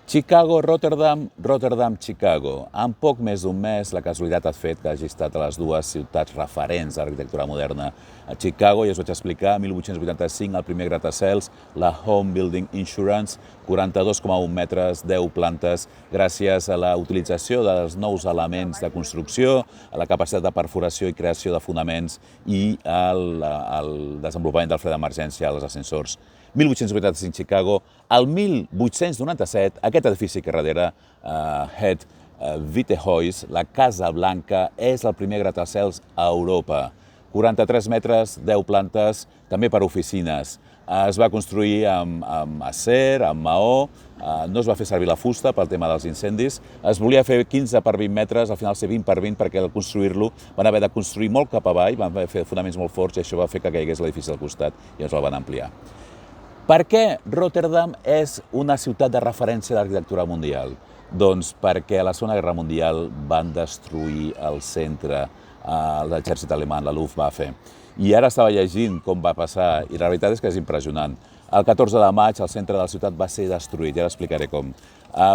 Chicago, Rotterdam, Rotterdam, Chicago. En poc més d'un mes, la casualitat ha fet que hagi estat a les dues ciutats referents de l'arquitectura moderna. A Chicago, ja us vaig explicar, 1885, el primer gratacels, la Home Building Insurance, 42,1 metres, 10 plantes, gràcies a la utilització dels nous elements de construcció, a la capacitat de perforació i creació de fonaments i al desenvolupament del fre d'emergència als ascensors. 1885 Chicago. El 1897, aquest edifici que darrere, Het Witte Huis, la Casa Blanca, és el primer gratacels a Europa. 43 metres, 10 plantes, també per oficines. Es va construir amb acer, amb maó, no es va fer servir la fusta pel tema dels incendis. Es volia fer 15 per 20 metres, al final ser 20 per 20, perquè al construir-lo van haver de construir molt cap avall, van haver de fer fonaments molt forts i això va fer que caigués l'edifici al costat i ens el van ampliar. Per què Rotterdam és una ciutat de referència de l'arquitectura mundial? Doncs perquè a la Segona Guerra Mundial van destruir el centre, l'exèrcit alemany, la Luftwaffe. I ara estava llegint com va passar, i la veritat és que és impressionant. El 14 de maig el centre de la ciutat va ser destruït, i ara explicaré com.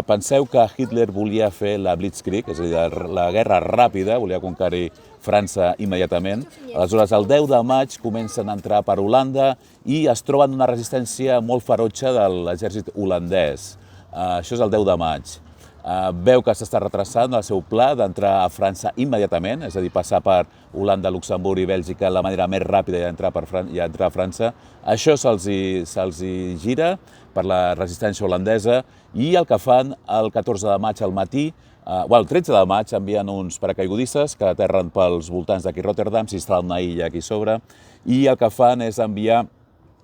Penseu que Hitler volia fer la Blitzkrieg, és a dir, la guerra ràpida, volia conquerir França immediatament. Aleshores, el 10 de maig comencen a entrar per Holanda i es troben una resistència molt ferotge de l'exèrcit holandès. Això és el 10 de maig. Veu que s'està retrasant el seu pla d'entrar a França immediatament, és a dir, passar per Holanda, Luxemburg i Bèlgica la manera més ràpida i entrar a França. Això se'ls gira per la resistència holandesa i el que fan el 14 de maig al matí, el 13 de maig envien uns paracaigudistes que aterren pels voltants d'aquí Rotterdam, s'instal·la una illa aquí sobre, i el que fan és enviar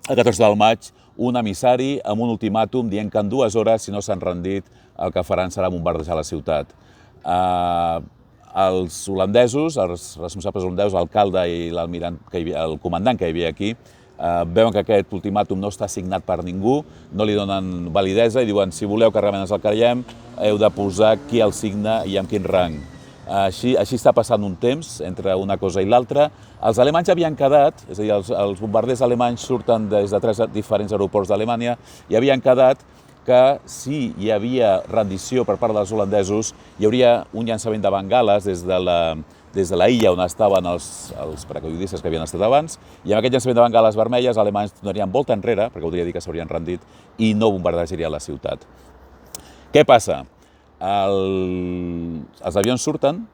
el 14 del maig un emissari amb un ultimàtum dient que en 2 hores, si no s'han rendit, el que faran serà bombardejar la ciutat. Els holandesos, els responsables holandesos, l'alcalde i el comandant que hi havia aquí, veuen que aquest ultimàtum no està signat per ningú, no li donen validesa i diuen si voleu que realment ens el creiem, heu de posar qui el signa i amb quin rang. Així està passant un temps entre una cosa i l'altra. Els alemanys havien quedat, és a dir, els bombarders alemanys surten des de 3 diferents aeroports d'Alemanya i havien quedat que si hi havia rendició per part dels holandesos hi hauria un llançament de bengales des de la illa on estaven els paracaigudistes que havien estat abans, i amb aquest llançament de bengales vermelles els alemanys donarien volta enrere, perquè voldria dir que s'haurien rendit, i no bombardejarien la ciutat. Què passa? Els avions surten,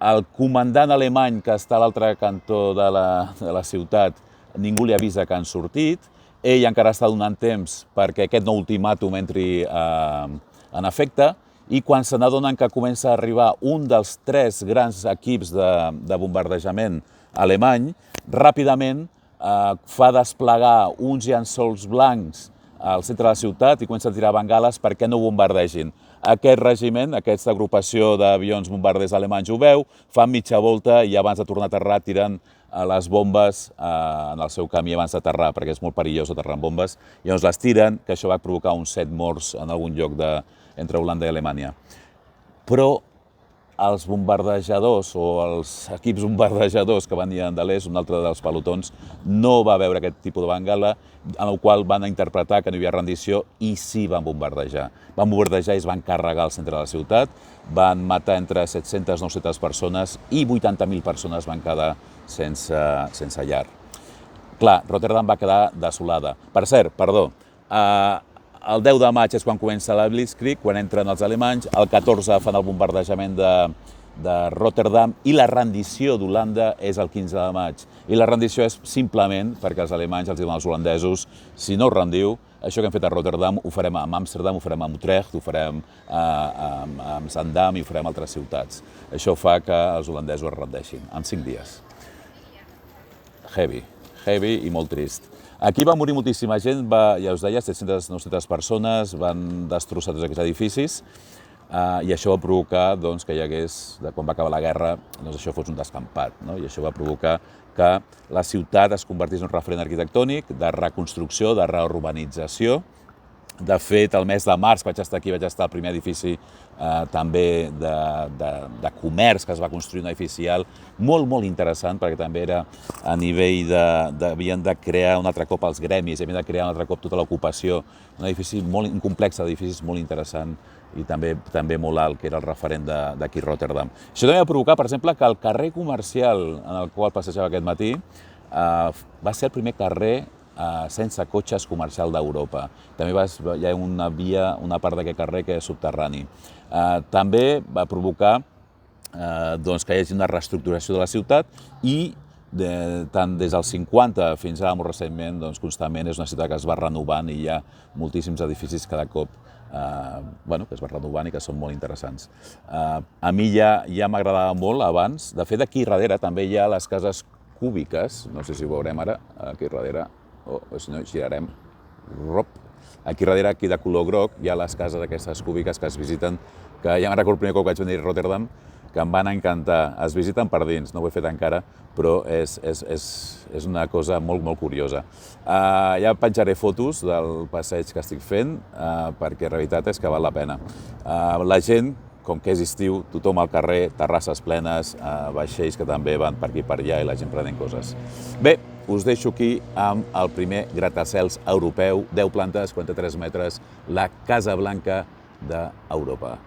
el comandant alemany que està a l'altre cantó de la ciutat, ningú li avisa que han sortit, ell encara està donant temps perquè aquest nou ultimàtum entri en efecte, i quan se n'adonen que comença a arribar un dels 3 grans equips de bombardejament alemany, ràpidament fa desplegar uns llençols blancs al centre de la ciutat i comença a tirar bengales perquè no bombardegin. Aquest regiment, aquesta agrupació d'avions bombarders alemanys ho veu, fan mitja volta i abans de tornar a aterrar tiren les bombes en el seu camí abans d'aterrar, perquè és molt perillós aterrar amb bombes, i llavors les tiren, que això va provocar uns 7 morts en algun lloc entre Holanda i Alemanya. Però els bombardejadors o els equips bombardejadors que venien de l'est, un altre dels pelotons, no va veure aquest tipus de bengala, en el qual van interpretar que no hi havia rendició i sí van bombardejar. Van bombardejar i es van carregar al centre de la ciutat, van matar entre 700 i 900 persones i 80.000 persones van quedar sense llar. Clar, Rotterdam va quedar desolada. Per cert, el 10 de maig és quan comença la Blitzkrieg, quan entren els alemanys, el 14 fan el bombardejament de Rotterdam i la rendició d'Holanda és el 15 de maig. I la rendició és simplement perquè els alemanys els diuen als holandesos si no us rendiu, això que hem fet a Rotterdam ho farem a Amsterdam, ho farem a Utrecht, ho farem a Amsterdam i ho farem a altres ciutats. Això fa que els holandesos es rendeixin en 5 dies. Heavy i molt trist. Aquí va morir moltíssima gent, ja us deia, 700-900 persones, van destrossar tots aquests edificis i això va provocar que hi hagués, quan va acabar la guerra, això fos un descampat. I això va provocar que la ciutat es convertís en un referent arquitectònic de reconstrucció, de reurbanització, De fet, el mes de març vaig estar aquí, vaig estar al primer edifici també de comerç que es va construir, un edifici alt, molt interessant, perquè també era a nivell havien de crear un altre cop els gremis, havien de crear un altre cop tota l'ocupació, un complex d'edificis molt interessant i també molt alt, que era el referent d'aquí Rotterdam. Això també va provocar, per exemple, que el carrer comercial en el qual passejava aquest matí va ser el primer carrer sense cotxes comercial d'Europa. També hi ha una part d'aquest carrer que és subterrani. També va provocar que hi hagi una reestructuració de la ciutat i tant des dels 50 fins ara molt recentment, constantment és una ciutat que es va renovant i hi ha moltíssims edificis cada cop que es va renovant i que són molt interessants. A mi ja m'agradava molt abans. De fet, aquí darrere també hi ha les cases cúbiques, no sé si ho veurem ara, aquí darrere, o si no, girarem. Aquí darrere, aquí de color groc, hi ha les cases aquestes cúbiques que es visiten, que ja me'n recordo el primer cop que vaig venir a Rotterdam, que em van encantar. Es visiten per dins, no ho he fet encara, però és una cosa molt curiosa. Ja penjaré fotos del passeig que estic fent, perquè la realitat és que val la pena. La gent, com que és estiu, tothom al carrer, terrasses plenes, vaixells que també van per aquí per allà i la gent prenent coses. Bé, us deixo aquí amb el primer gratacels europeu, 10 plantes, 43 metres, la Casa Blanca d'Europa.